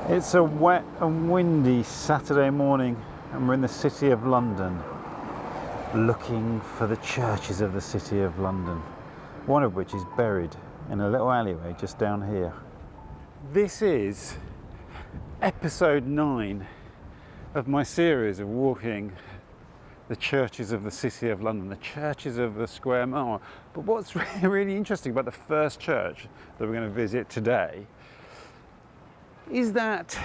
It's a wet and windy Saturday morning and we're in the City of London looking for the churches of the City of London, one of which is buried in a little alleyway just down here. This is episode 9 of my series of walking the churches of the City of London, the churches of the Square Mile. But what's really interesting about the first church that we're going to visit today is that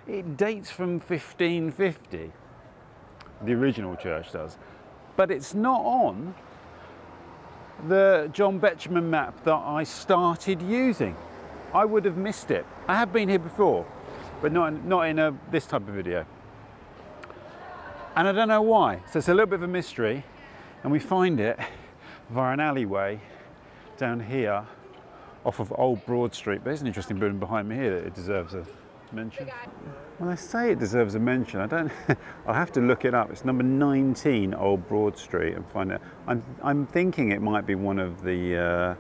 it dates from 1550, the original church does, but it's not on the John Betjeman map that I started using. I would have missed it. I have been here before, but not in this type of video. And I don't know why, so it's a little bit of a mystery, and we find it via an alleyway down here off of Old Broad Street. But there's an interesting building behind me here that it deserves a mention. When I say it deserves a mention, I'll have to look it up. It's number 19 Old Broad Street and find it. I'm thinking it might be one of the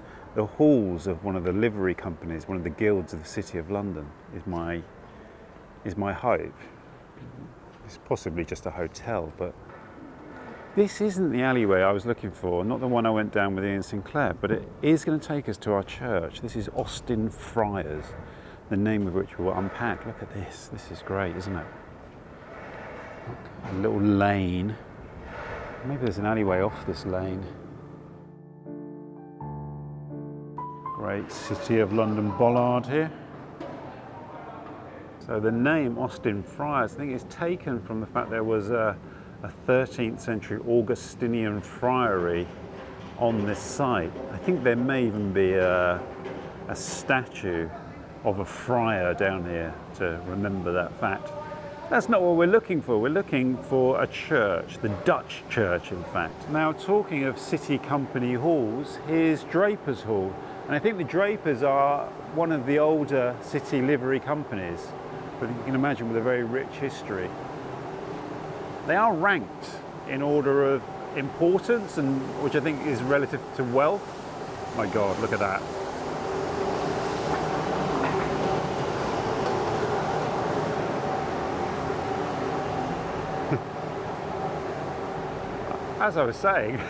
halls of one of the livery companies, one of the guilds of the City of London, is my hope. It's possibly just a hotel, but this isn't the alleyway I was looking for, not the one I went down with Ian Sinclair, but it is going to take us to our church. This is Austin Friars, the name of which we'll unpack. Look at this. This is great, isn't it? Look, a little lane. Maybe there's an alleyway off this lane. Great City of London bollard here. So the name Austin Friars, I think it's taken from the fact there was a 13th century Augustinian friary on this site. I think there may even be a statue of a friar down here to remember that fact. That's not what we're looking for. We're looking for a church, the Dutch church in fact. Now, talking of city company halls, here's Drapers Hall. And I think the Drapers are one of the older city livery companies, but you can imagine with a very rich history. They are ranked in order of importance, and which I think is relative to wealth. My God, look at that. As I was saying,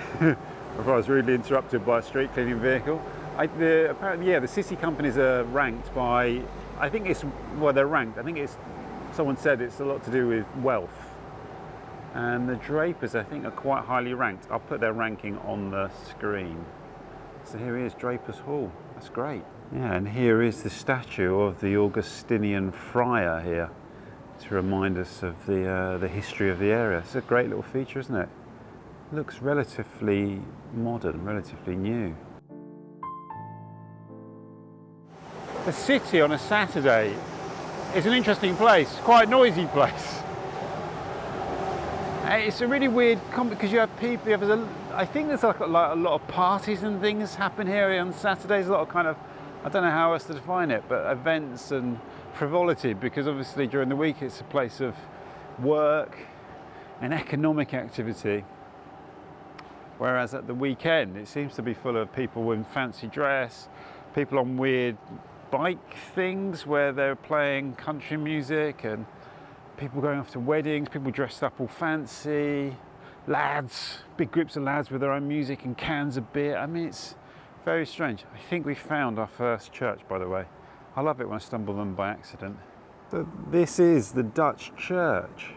before I was rudely interrupted by a street cleaning vehicle, apparently, yeah, the city companies are ranked by, I think it's, well, they're ranked. I think it's, someone said it's a lot to do with wealth. And the Drapers, I think, are quite highly ranked. I'll put their ranking on the screen. So here he is, Drapers Hall. That's great. Yeah, and here is the statue of the Augustinian friar here to remind us of the history of the area. It's a great little feature, isn't it? Looks relatively modern, relatively new. The city on a Saturday is an interesting place, quite a noisy place. It's a really weird because you have people, I think there's like a lot of parties and things happen here on Saturdays, a lot of kind of, I don't know how else to define it, but events and frivolity, because obviously during the week it's a place of work and economic activity. Whereas at the weekend, it seems to be full of people in fancy dress, people on weird bike things where they're playing country music, and people going off to weddings, people dressed up all fancy, lads, big groups of lads with their own music and cans of beer. I mean, it's very strange. I think we found our first church, by the way. I love it when I stumble on them by accident. So this is the Dutch church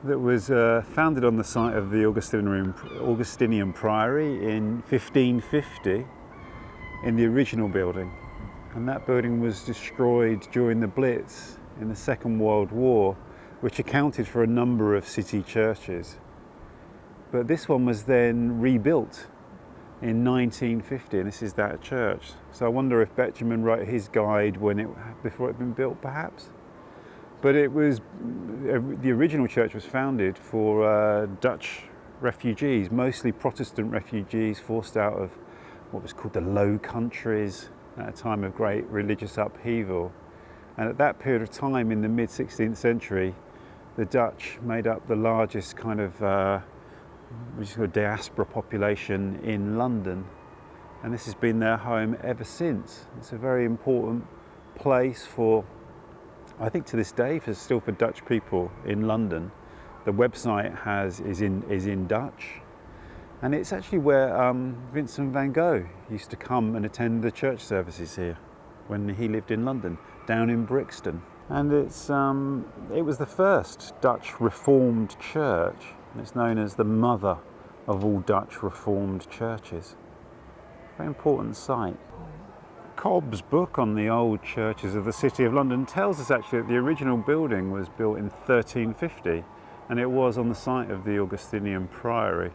that was founded on the site of the Augustinian Priory in 1550 in the original building. And that building was destroyed during the Blitz in the Second World War, which accounted for a number of city churches. But this one was then rebuilt in 1950, and this is that church. So I wonder if Betjeman wrote his guide before it had been built, perhaps. But it was, the original church was founded for Dutch refugees, mostly Protestant refugees forced out of what was called the Low Countries at a time of great religious upheaval. And at that period of time in the mid-16th century, the Dutch made up the largest kind of diaspora population in London. And this has been their home ever since. It's a very important place for I think to this day, still for Dutch people in London, the website is in Dutch, and it's actually where Vincent Van Gogh used to come and attend the church services here when he lived in London, down in Brixton. And it was the first Dutch Reformed church, and it's known as the mother of all Dutch Reformed churches. Very important site. Cobb's book on the old churches of the City of London tells us actually that the original building was built in 1350, and it was on the site of the Augustinian Priory.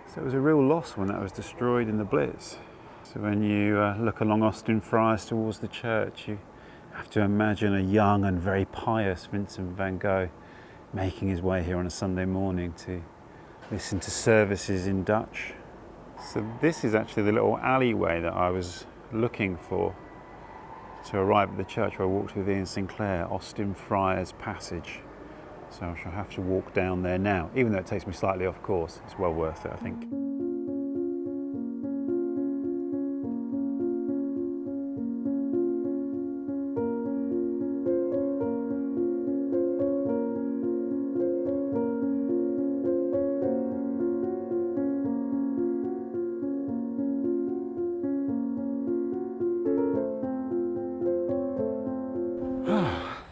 So it was a real loss when that was destroyed in the Blitz. So when you look along Austin Friars towards the church, you have to imagine a young and very pious Vincent Van Gogh making his way here on a Sunday morning to listen to services in Dutch. So this is actually the little alleyway that I was looking for to arrive at the church where I walked with Ian Sinclair, Austin Friars Passage. So I shall have to walk down there now, even though it takes me slightly off course. It's well worth it, I think.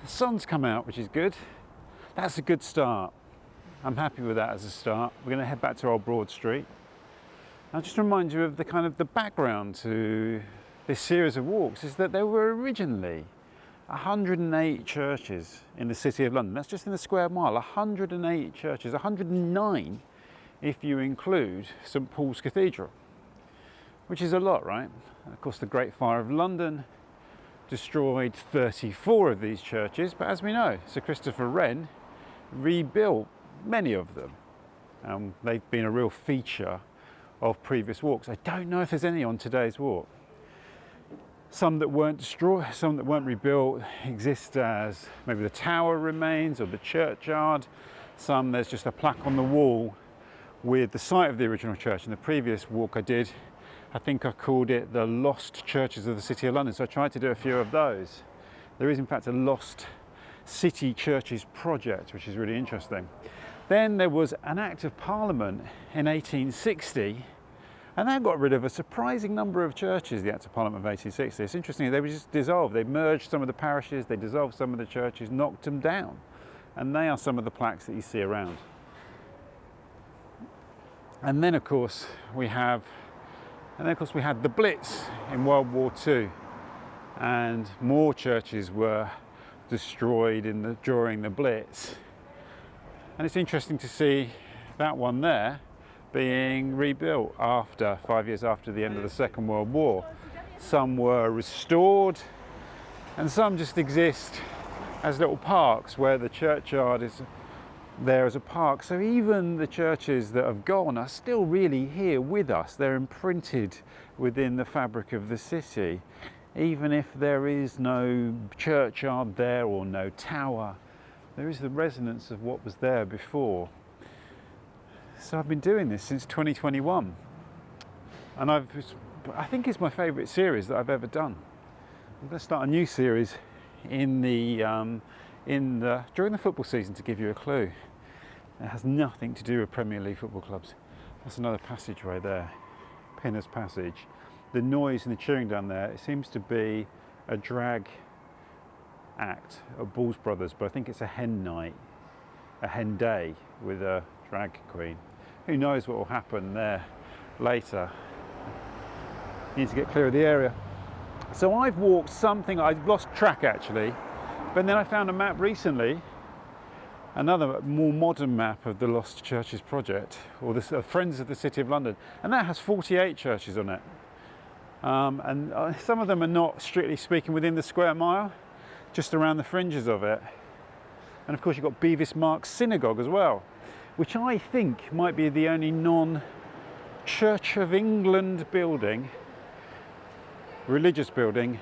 The sun's come out, which is good. That's a good start. I'm happy with that as a start. We're going to head back to Old Broad Street. I'll just remind you of the background to this series of walks is that there were originally 108 churches in the City of London. That's just in the square mile. 108 churches, 109 if you include St Paul's Cathedral, which is a lot, right? And of course, the Great Fire of London destroyed 34 of these churches, but as we know, Sir Christopher Wren rebuilt many of them. They've been a real feature of previous walks. I don't know if there's any on today's walk. Some that weren't destroyed, some that weren't rebuilt exist as maybe the tower remains or the churchyard. Some there's just a plaque on the wall with the site of the original church. In the previous walk I did, I think I called it the Lost Churches of the City of London, so I tried to do a few of those. There is in fact a Lost City Churches project, which is really interesting. Then there was an Act of Parliament in 1860, and that got rid of a surprising number of churches, the Act of Parliament of 1860. It's interesting, they were just dissolved. They merged some of the parishes, they dissolved some of the churches, knocked them down. And they are some of the plaques that you see around. And then of course we had the Blitz in World War II, and more churches were destroyed during the Blitz. And it's interesting to see that one there being rebuilt 5 years after the end of the Second World War. Some were restored, and some just exist as little parks where the churchyard is there as a park. So even the churches that have gone are still really here with us. They're imprinted within the fabric of the city. Even if there is no churchyard there or no tower, there is the resonance of what was there before. So I've been doing this since 2021, and I think it's my favourite series that I've ever done. I'm going to start a new series during the football season, to give you a clue. It has nothing to do with Premier League football clubs. That's another passageway there, Pinner's Passage. The noise and the cheering down there, it seems to be a drag act of Balls Brothers, but I think it's a hen night, a hen day with a drag queen. Who knows what will happen there later. Need to get clear of the area. So I've walked something, I've lost track actually, but then I found a map recently, another more modern map of the Lost Churches project, or the Friends of the City of London, and that has 48 churches on it. And some of them are not, strictly speaking, within the square mile, just around the fringes of it. And of course you've got Bevis Marks Synagogue as well, which I think might be the only non-Church of England building, religious building,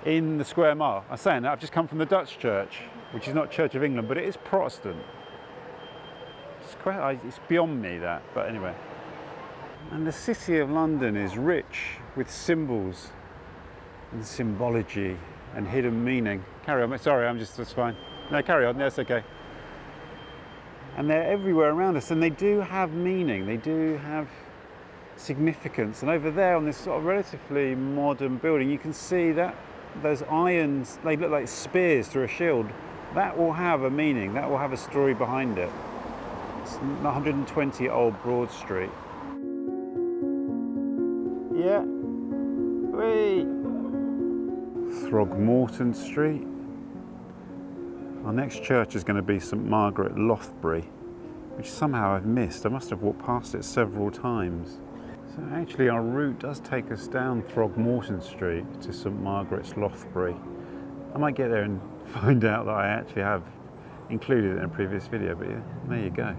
in the square mile. I'm saying that, I've just come from the Dutch church, which is not Church of England, but it is Protestant. It's beyond me that, but anyway. And the City of London is rich with symbols and symbology and hidden meaning. Carry on, sorry, that's fine. No, carry on, that's okay. And they're everywhere around us, and they do have meaning, they do have significance. And over there on this sort of relatively modern building, you can see that those irons, they look like spears through a shield. That will have a meaning, that will have a story behind it. It's 120 Old Broad Street. Yeah. Whee! Throgmorton Street. Our next church is going to be St Margaret Lothbury, which somehow I've missed. I must have walked past it several times. So actually our route does take us down Throgmorton Street to St Margaret's Lothbury. I might get there and find out that I actually have included it in a previous video, but yeah, there you go.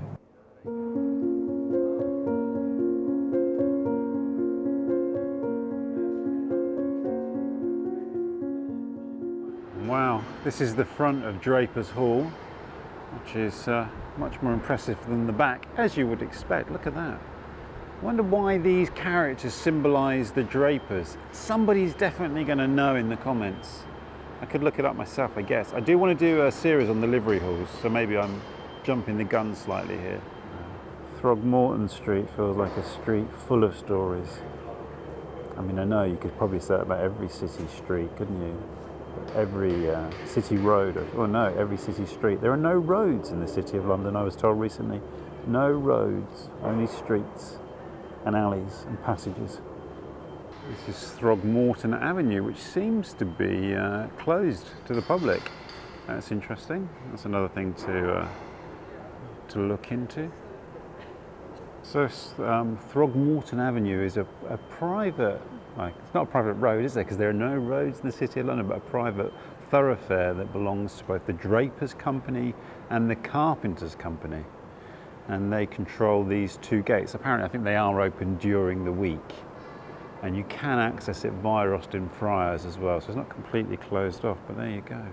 Wow, this is the front of Drapers Hall, which is much more impressive than the back, as you would expect. Look at that. I wonder why these characters symbolise the Drapers. Somebody's definitely going to know in the comments. I could look it up myself, I guess. I do want to do a series on the livery halls, so maybe I'm jumping the gun slightly here. Throgmorton Street feels like a street full of stories. I mean, I know you could probably say that about every city street, couldn't you? Every city road, or no, every city street. There are no roads in the City of London, I was told recently. No roads, only streets and alleys and passages. This is Throgmorton Avenue, which seems to be closed to the public. That's interesting. That's another thing to look into. So Throgmorton Avenue is a private, it's not a private road, is there? Because there are no roads in the City of London, but a private thoroughfare that belongs to both the Drapers Company and the Carpenters Company. And they control these two gates. Apparently, I think they are open during the week. And you can access it via Austin Friars as well, so it's not completely closed off, but there you go.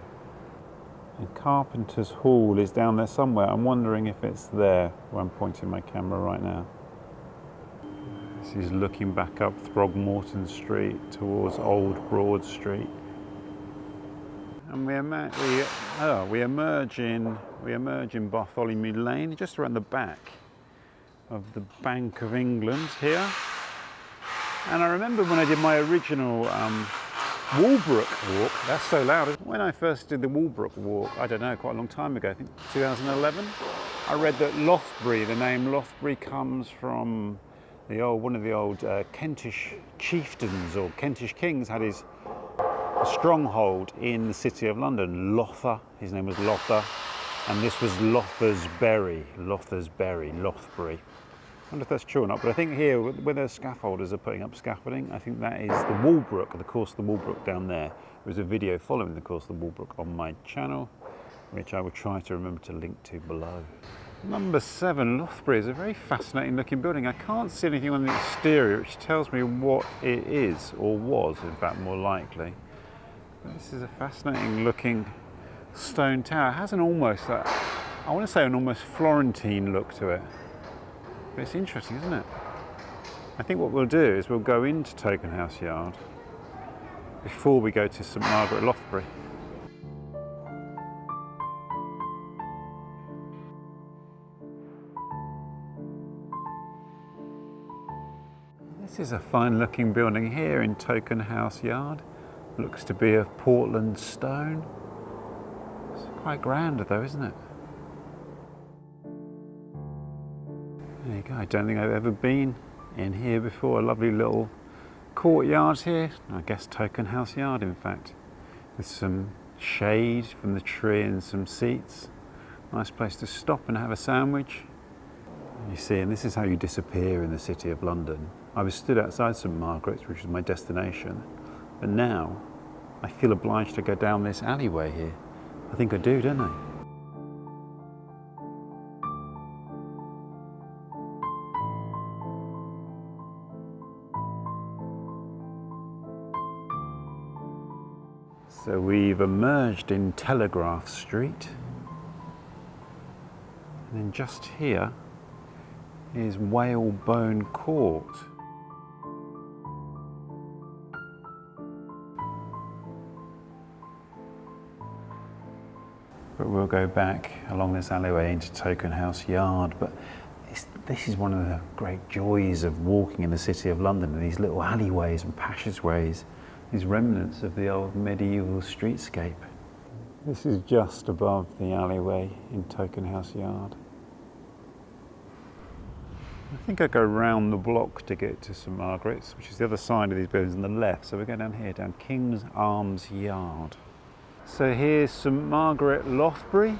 And Carpenter's Hall is down there somewhere. I'm wondering if it's there where I'm pointing my camera right now. This is looking back up Throgmorton Street towards Old Broad Street. And we emerge in Bartholomew Lane, just around the back of the Bank of England here. And I remember when I did my original Walbrook walk, that's so loud. When I first did the Walbrook walk, I don't know, quite a long time ago, I think 2011, I read that Lothbury, the name Lothbury, comes from one of the old Kentish chieftains or Kentish kings had his stronghold in the City of London. Lotha, his name was Lotha, and this was Lothbury. I wonder if that's true or not, but I think here, where the scaffolders are putting up scaffolding, I think that is the Walbrook, the course of the Walbrook down there. There was a video following the course of the Walbrook on my channel, which I will try to remember to link to below. Number 7, Lothbury, is a very fascinating looking building. I can't see anything on the exterior which tells me what it is, or was, in fact, more likely. But this is a fascinating looking stone tower. It has an almost, I want to say an almost Florentine look to it. But it's interesting, isn't it? I think what we'll do is we'll go into Tokenhouse Yard before we go to St Margaret Lothbury. This is a fine looking building here in Tokenhouse Yard. Looks to be of Portland stone. It's quite grand though, isn't it? There you go. I don't think I've ever been in here before. A lovely little courtyard here. I guess Tokenhouse Yard, in fact, with some shade from the tree and some seats. Nice place to stop and have a sandwich. You see, and this is how you disappear in the City of London. I was stood outside St Margaret's, which was my destination, but now I feel obliged to go down this alleyway here. I think I do, don't I? So we've emerged in Telegraph Street, and then just here is Whalebone Court. But we'll go back along this alleyway into Tokenhouse Yard. But this is one of the great joys of walking in the City of London, these little alleyways and passageways, these remnants of the old medieval streetscape. This is just above the alleyway in Tokenhouse Yard. I think I go round the block to get to St Margaret's, which is the other side of these buildings on the left. So we go down here, down King's Arms Yard. So here's St Margaret Lothbury.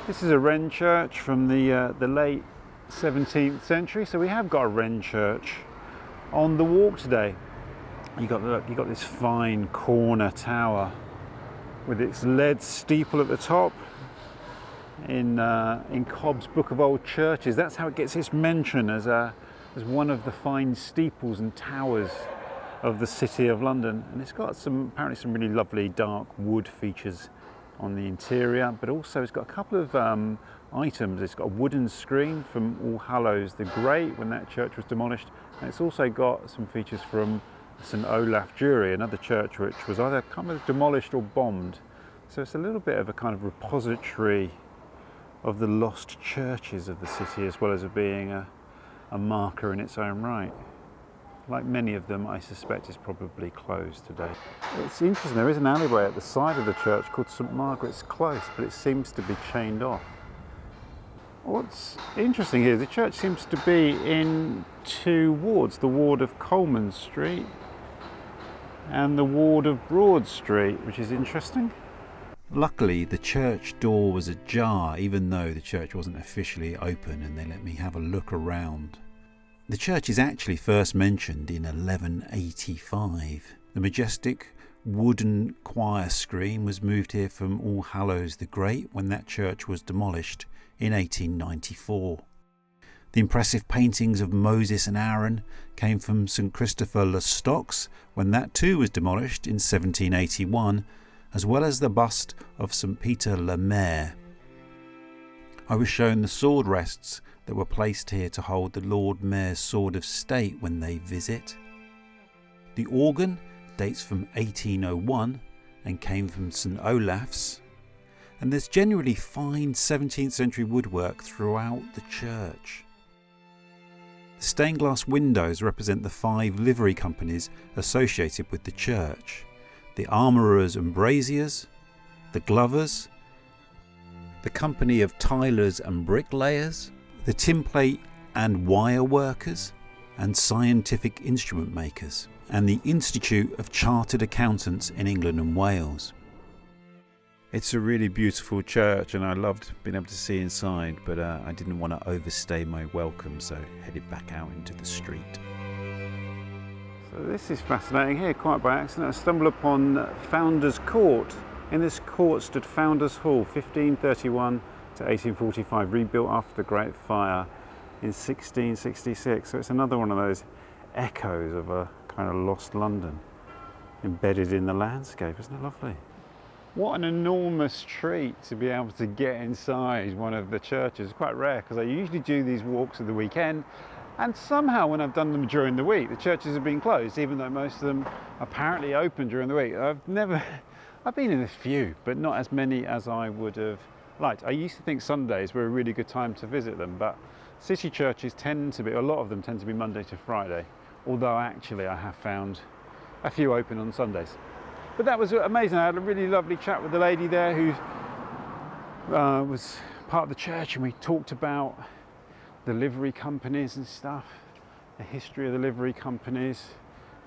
This is a wren church from the late 17th century. So we have got a wren church on the walk today. You got this fine corner tower with its lead steeple at the top. In Cobb's Book of Old Churches, that's how it gets its mention as one of the fine steeples and towers of the City of London. And it's got apparently some really lovely dark wood features on the interior, but also it's got a couple of items. It's got a wooden screen from All Hallows the Great when that church was demolished, and it's also got some features from St Olaf Jury, another church which was either kind of demolished or bombed. So it's a little bit of a kind of repository of the lost churches of the city, as well as being a marker in its own right. Like many of them, I suspect it's probably closed today. It's interesting, there is an alleyway at the side of the church called St Margaret's Close, but it seems to be chained off. What's interesting here, the church seems to be in two wards, the ward of Coleman Street and the ward of Broad Street, which is interesting. Luckily, the church door was ajar, even though the church wasn't officially open, and they let me have a look around. The church is actually first mentioned in 1185. The majestic wooden choir screen was moved here from All Hallows the Great when that church was demolished in 1894. The impressive paintings of Moses and Aaron came from St Christopher le Stocks when that too was demolished in 1781, as well as the bust of St Peter le Maire. I was shown the sword rests that were placed here to hold the Lord Mayor's sword of state when they visit. The organ dates from 1801 and came from St Olaf's, and there's generally fine 17th century woodwork throughout the church. The stained glass windows represent the 5 livery companies associated with the church: the armourers and braziers, the glovers, the company of tilers and bricklayers, the tinplate and wire workers, and scientific instrument makers, and the Institute of Chartered Accountants in England and Wales. It's a really beautiful church, and I loved being able to see inside, but I didn't want to overstay my welcome, so headed back out into the street. So this is fascinating here, quite by accident. I stumbled upon Founders Court. In this court stood Founders Hall, 1531 to 1845, rebuilt after the Great Fire in 1666. So it's another one of those echoes of a kind of lost London embedded in the landscape. Isn't it lovely? What an enormous treat to be able to get inside one of the churches. It's quite rare because I usually do these walks at the weekend, and somehow when I've done them during the week, the churches have been closed, even though most of them are apparently open during the week. I've been in a few, but not as many as I would have liked. I used to think Sundays were a really good time to visit them, but city churches tend to be, a lot of them tend to be Monday to Friday, although actually I have found a few open on Sundays. But that was amazing. I had a really lovely chat with the lady there who was part of the church, and we talked about the livery companies and stuff, the history of the livery companies,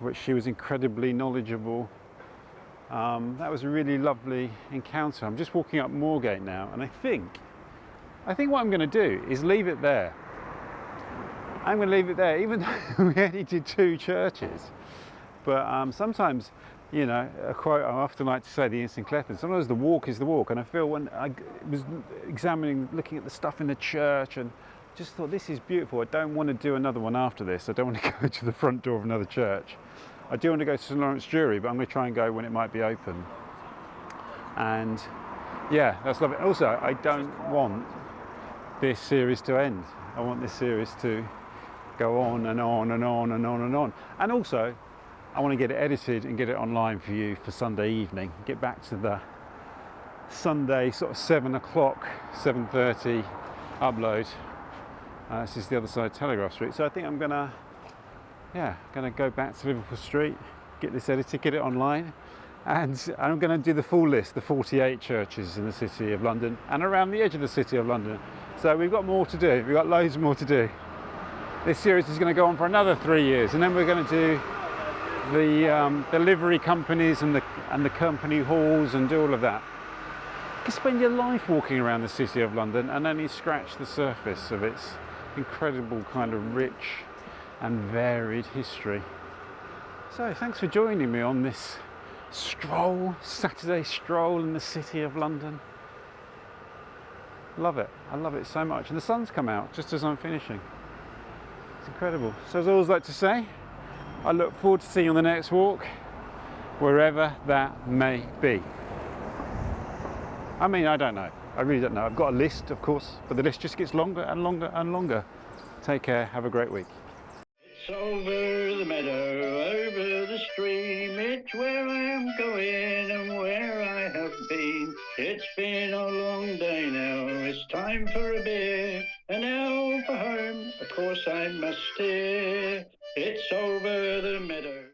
which she was incredibly knowledgeable. That was a really lovely encounter. I'm just walking up Moorgate now, and I think what I'm going to do is leave it there. I'm going to leave it there, even though we only did 2 churches. But sometimes, you know, a quote I often like to say, the instant Cletton, sometimes the walk is the walk. And I feel when I was looking at the stuff in the church, and just thought, this is beautiful. I don't want to do another one after this. I don't want to go to the front door of another church. I do want to go to St Lawrence Jury, but I'm going to try and go when it might be open. And yeah, that's lovely. Also, I don't want this series to end. I want this series to go on and on and on and on and on. And also, I want to get it edited and get it online for you for Sunday evening. Get back to the Sunday sort of 7 o'clock, 7:30 upload. This is the other side of Telegraph Street. So I think I'm gonna go back to Liverpool Street, get this edited, get it online, and I'm gonna do the full list, the 48 churches in the City of London and around the edge of the City of London. So we've got more to do, we've got loads more to do. This series is gonna go on for another 3 years, and then we're gonna do the livery companies and the company halls and do all of that. You can spend your life walking around the City of London and only scratch the surface of its incredible kind of rich and varied history. So thanks for joining me on this stroll, Saturday stroll in the City of London. Love it, I love it so much. And the sun's come out just as I'm finishing. It's incredible. So as I always like to say, I look forward to seeing you on the next walk, wherever that may be. I mean, I don't know. I really don't know. I've got a list, of course, but the list just gets longer and longer and longer. Take care. Have a great week. It's over the meadow, over the stream. It's where I am going and where I have been. It's been a long day now. It's time for a beer. And now for home, of course I must steer. It's over the meadow.